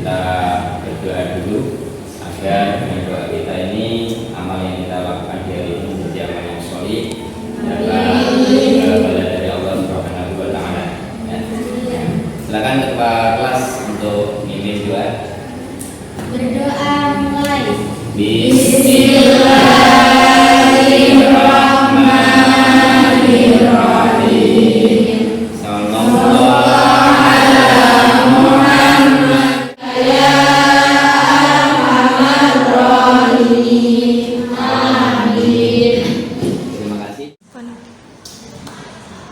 kita berdoa dulu agar dengan doa kita ini amal yang kita lakukan di hari ini menjadi amal yang solid dapat bala dari Allah Subhanahu wa Ta'ala. Ya. Silakan ketua kelas untuk mimpin doa. Berdoa mulai. Bismillahirrahmanirrahim. Sallallahu ala Muhammad ya arhamar rahimin. Amin. Terima kasih.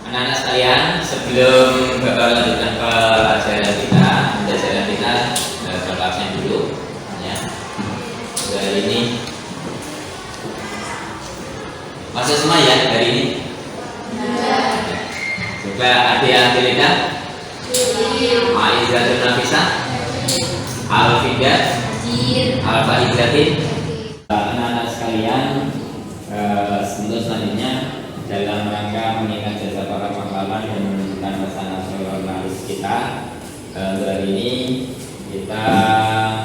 Anak-anak sekalian, sebelum Bapak lanjutkan pelajaran kita Bapak absen dulu ya. Hari ini masuk semua ya hari ini. Coba adik-adik lihat. Aizatul Nafisah, Al-Fidah, Al-Fahidatin. Anak-anak sekalian, untuk selanjutnya dalam rangka mengingat jasa para pahlawan dan menunjukkan rasa nasionalis kita, untuk hari ini kita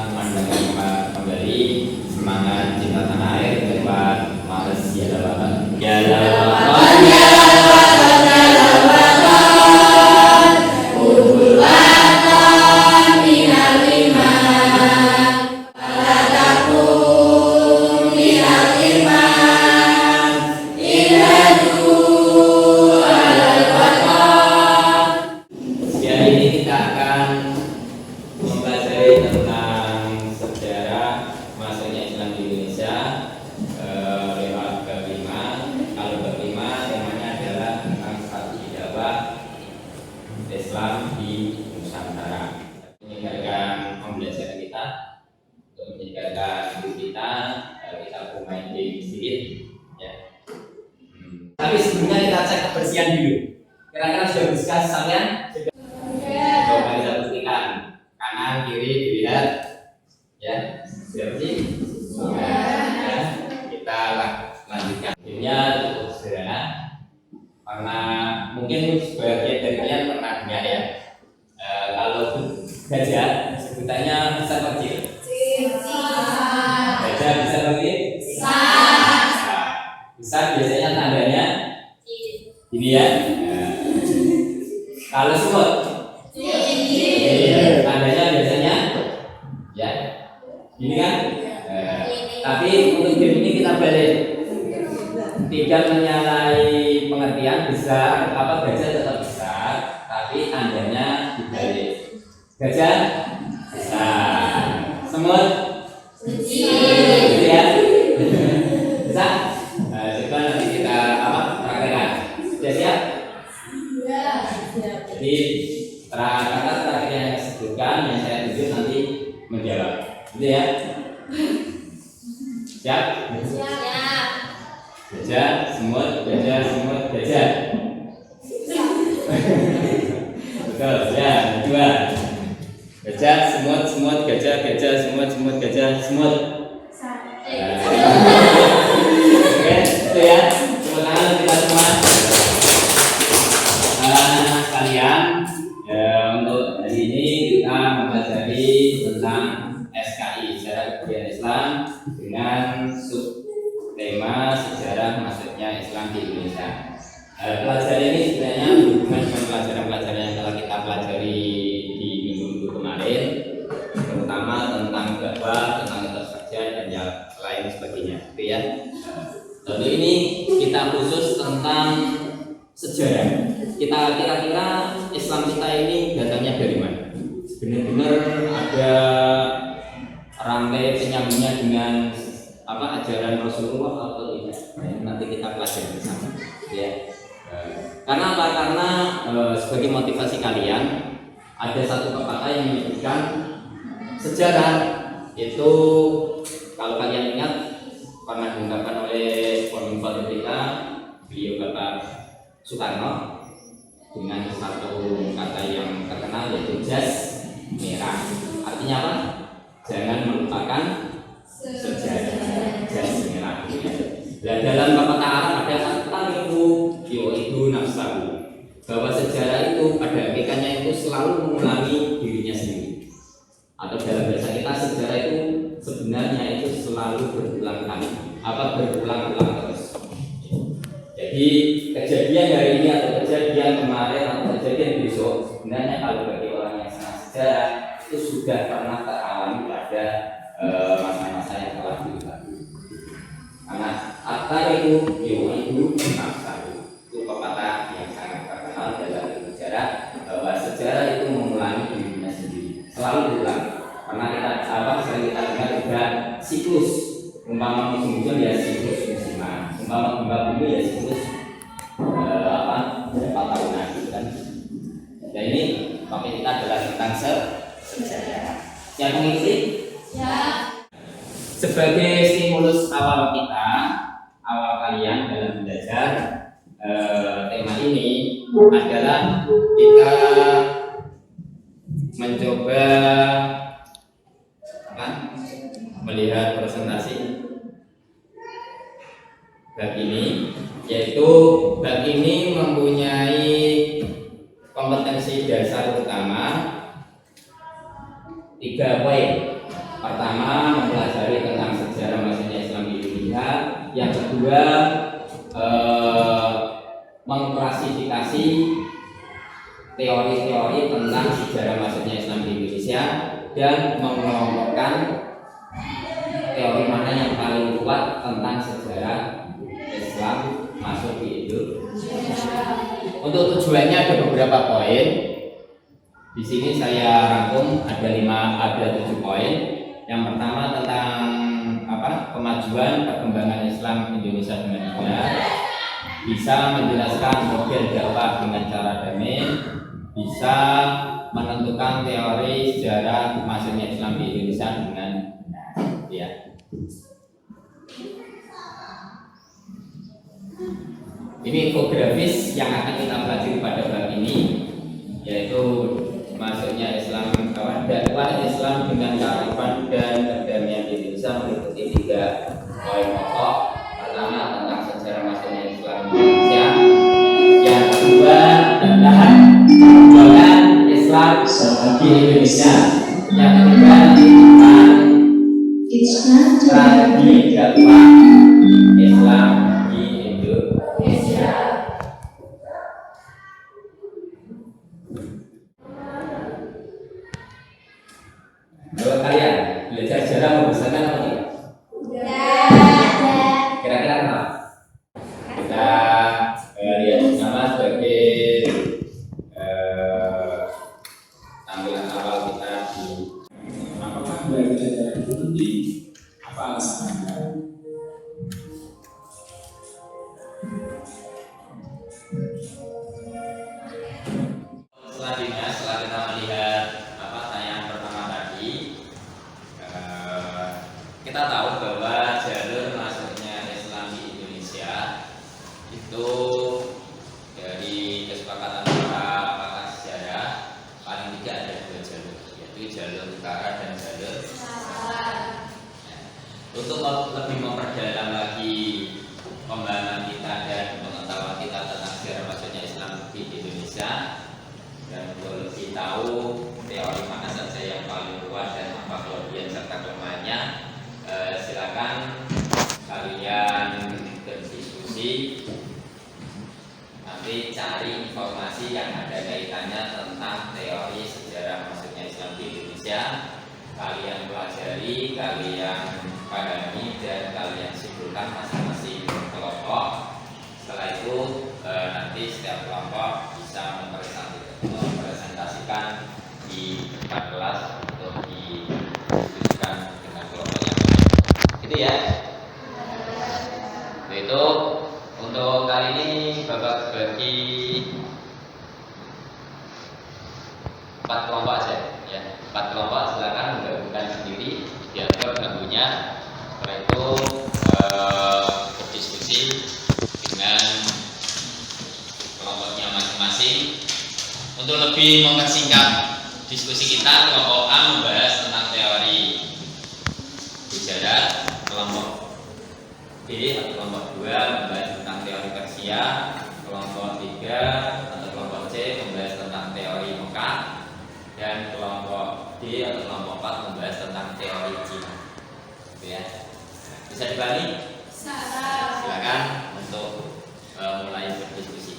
memandangkan kembali semangat cinta tanah air lewat Males Ya Lawatan. Ya Lawatan, ya Lawatan, ya Lawatan, Ubulwatan minal iman, Falatakum minal iman, Iladu alal watan. Hari ini kita akan mempelajari tentang sejarah masuknya Islam di Indonesia lewat bab 5. Kalau bab 5 temanya adalah tentang strategi dakwah Islam di Nusantara. Meninggalkan pembelajaran kita untuk meninggalkan hidup kita bermain game sedikit ya. Tapi sebelumnya kita cek kebersihan dulu. Kira-kira sudah bersih sekalian? Coba kita buktikan kanan kiri dilihat ya, sudah bersih? Ya. Kita lanjutkan. Ini cukup sederhana karena mungkin sebagian dari kalian pernah dengar ya, kalau gajah sebutannya besar kecil. Gajah besar kecil? Besar biasanya tandanya ini ya. Kalau semut tandanya biasanya ya ini kan. Tapi untuk game ini kita balik, tidak menyalahi pengertian besar apa gajah tetap besar, tapi tandanya dibalik. Gajah besar, semut kecil ya. Bisa? Coba nanti kita praktekkan. Sudah siap? Jadi kata terakhir yang saya sebutkan, yang saya tunjuk nanti menjawab. Gitu ya? Siap? Gajah, semut, gajah, semut, gajah. Betul, ya. Kedua. Gajah, semut, semut, gajah, gajah, semut, semut, gajah, semut. Oke, itu ya. Tepuk tangan kita semua. Anak-anak sekalian, untuk hari ini kita mempelajari tentang SKI, Sejarah Kebudayaan Islam, dengan subtema sejarah masuknya Islam di Indonesia. Pelajaran ini sebenarnya berhubungan dengan pelajaran-pelajaran yang telah kita pelajari di minggu-minggu kemarin, terutama tentang dakwah, tentang ketersaksian dan yang lain sebagainya. Oke ya. Lalu ini kita khusus tentang sejarah. Kita kira-kira Islam kita ini datangnya dari mana? Benar-benar ada rantai penyambungnya dengan ajaran Rasulullah atau tidak? Nanti kita pelajari bersama. Ya. Karena apa? Karena sebagai motivasi kalian ada satu pepatah yang menyebutkan sejarah itu, kalau kalian ingat, pernah diungkapkan oleh pemimpin kita, beliau Bapak Soekarno, dengan satu kata yang terkenal yaitu jas merah. Artinya apa? Jangan melupakan sejarah. Jas merah. Dan dalam pepatah Arab ada kata itu nafsahu, bahwa sejarah itu pada hakikatnya itu selalu mengulangi dirinya sendiri. atau dalam bahasa kita sejarah itu sebenarnya itu selalu berulang kali, berulang-ulang terus. Jadi kejadian hari ini atau kejadian kemarin atau kejadian besok sebenarnya kalau bagi orang yang sangat sejarah itu sudah pernah teralami pada masa-masa yang telah dilalui. Karena akta itu itu itu pepatah yang sangat terkenal dalam sejarah, bahwa sejarah itu mengulangi dirinya sendiri, selalu berulang. Karena kita sering kita dengar juga siklus, umpama musim hujan ya siklus musiman, umpama gempa bumi ya siklus berapa tahunan gitu kan. Dan ini topik kita adalah tentang sejarah. Yang mengisi? Ya. Sebagai stimulus awal kalian dalam belajar tema ini adalah kita mencoba melihat presentasi bab ini, yaitu bab ini mempunyai kompetensi dasar utama 3 poin. Pertama, mempelajari tentang sejarah masuknya Islam di Indonesia. Yang kedua, mengklasifikasi teori-teori tentang sejarah masuknya Islam di Indonesia dan mengelompokkan teori mana yang paling kuat tentang sejarah Islam masuk di Indonesia. Untuk tujuannya ada beberapa poin. Di sini saya rangkum ada 7 poin. Yang pertama tentang kemajuan perkembangan Islam Indonesia dengan benar, bisa menjelaskan model dakwah dengan cara damai, bisa menentukan teori sejarah masuknya Islam di Indonesia dengan benar. Ya. Ini infografis yang akan kita pelajari pada bab ini, yaitu masuknya Islam, dakwah Islam dengan kearifan dan perdamaian di Indonesia meliputi 3 poin pokok. Pertama tentang sejarah masuknya Islam di Indonesia. Yang kedua tentang perkembangan Islam di Indonesia. Yang ketiga tentang strategi dakwah Islam di Indonesia. Menurut kalian belajar sejarah membosankan atau tidak? Kira-kira kenapa? Kita lihat bersama sebagai tampilan awal kita di apakah belajar sejarah itu penting? Apa alasannya? Selanjutnya setelah kita melihat tayangan pertama tadi, kita tahu bahwa jalur masuknya Islam di Indonesia itu dari kesepakatan para pakar sejarah paling tidak ada 2 jalur, yaitu jalur utara dan jalur selatan. Untuk lebih memperdalam lagi pemahaman kita dan pengetahuan kita tentang sejarah masuknya Islam di Indonesia, dan untuk lebih tahu teori mana saja yang paling kuat dan apa kelebihan serta kelemahannya, silakan kalian berdiskusi, nanti cari informasi yang ada kaitannya tentang teori sejarah masuknya Islam di Indonesia. Kalian pelajari, kalian pahami, dan kalian simpulkan masing-masing kelompok. Setelah itu nanti setiap kelompok bisa mempresentasikan di depan kelas untuk didiskusikan dengan kelompok yang lain. Gitu ya. Itu untuk kali ini Bapak bagi 4 kelompok aja ya. 4 kelompok silakan menggabungkan sendiri, diatur gabungnya. Setelah itu berdiskusi dengan kelompoknya masing-masing. Untuk lebih mempersingkat diskusi kita, kelompok A membahas tentang teori sejarah, kelompok B atau kelompok 2 membahas tentang teori Persia, kelompok 3 atau kelompok C membahas tentang teori Mekah, dan kelompok D atau untuk kelompok 4 membahas tentang teori Cina. Gitu ya. Bisa dibalik? Silakan untuk mulai berdiskusi.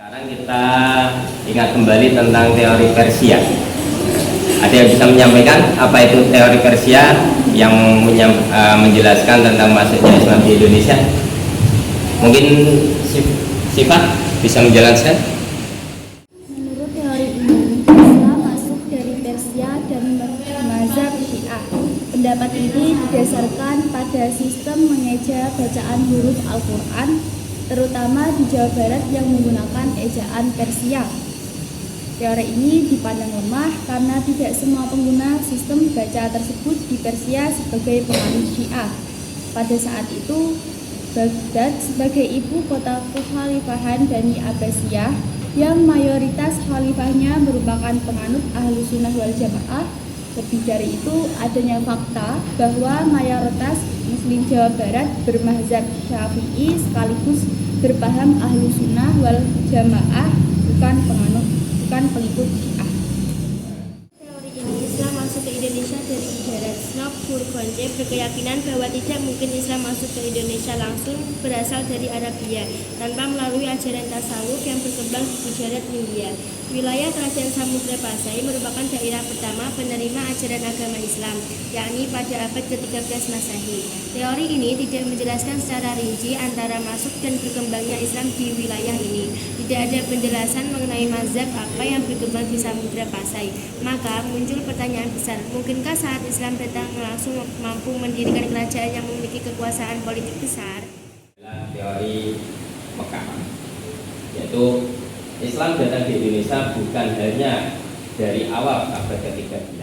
Sekarang kita ingat kembali tentang teori Persia. Ada yang bisa menyampaikan apa itu teori Persia yang menjelaskan tentang masuknya Islam di Indonesia? Mungkin Sifat bisa menjelaskan? Menurut teori ini, Islam masuk dari Persia dan mazhab Syiah. Pendapat ini didasarkan pada sistem mengeja bacaan huruf Al-Quran, terutama di Jawa Barat yang menggunakan ejaan Persia. Teori ini dipandang lemah karena tidak semua pengguna sistem baca tersebut di Persia sebagai penganut Syiah. Pada saat itu, Baghdad sebagai ibu kota kekhalifahan Bani Abbasiyah yang mayoritas khalifahnya merupakan penganut Ahlus Sunnah wal Jamaah. Lebih dari itu, adanya fakta bahwa mayoritas Muslim Jawa Barat bermazhab Syafi'i sekaligus berpaham Ahlus Sunnah wal Jamaah, bukan pengikut Syiah. Teori ini Islam masuk ke Indonesia dari Ibarat. Snob Furqonce berkeyakinan bahwa tidak mungkin Islam masuk ke Indonesia langsung berasal dari Arabia tanpa melalui ajaran tasawuf yang berkembang di Gujarat, India. Wilayah Kerajaan Samudra Pasai merupakan daerah pertama penerima ajaran agama Islam, yakni pada abad ke-13 Masehi. Teori ini tidak menjelaskan secara rinci antara masuk dan berkembangnya Islam di wilayah ini. Tidak ada penjelasan mengenai mazhab apa yang berkembang di Samudra Pasai. Maka muncul pertanyaan besar, mungkinkah saat Islam datang langsung mampu mendirikan kerajaan yang memiliki kekuasaan politik besar? Teori Mekah, yaitu Islam datang di Indonesia bukan hanya dari awal abad ke-13.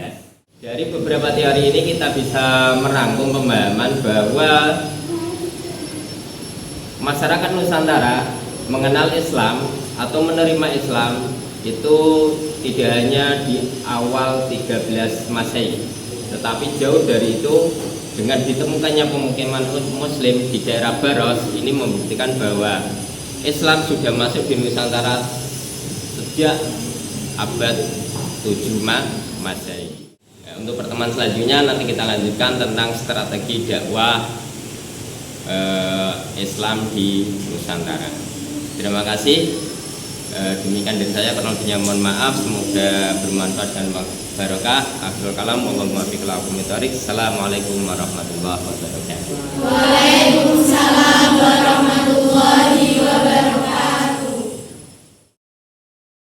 Dari beberapa teori ini kita bisa merangkum pemahaman bahwa masyarakat Nusantara mengenal Islam atau menerima Islam itu tidak hanya di awal 13 Masehi, tetapi jauh dari itu dengan ditemukannya pemukiman Muslim di daerah Baros ini membuktikan bahwa Islam sudah masuk di Nusantara sejak abad 7 Masehi. Untuk pertemuan selanjutnya nanti kita lanjutkan tentang strategi dakwah Islam di Nusantara. Terima kasih. Demikian dari saya, kurang lebihnya mohon maaf. Semoga bermanfaat dan barokah. Akhirul kalam, Allahumma biqil akumitariq. Assalamualaikum warahmatullahi wabarakatuh. Waalaikumsalam warahmatullahi wabarakatuh.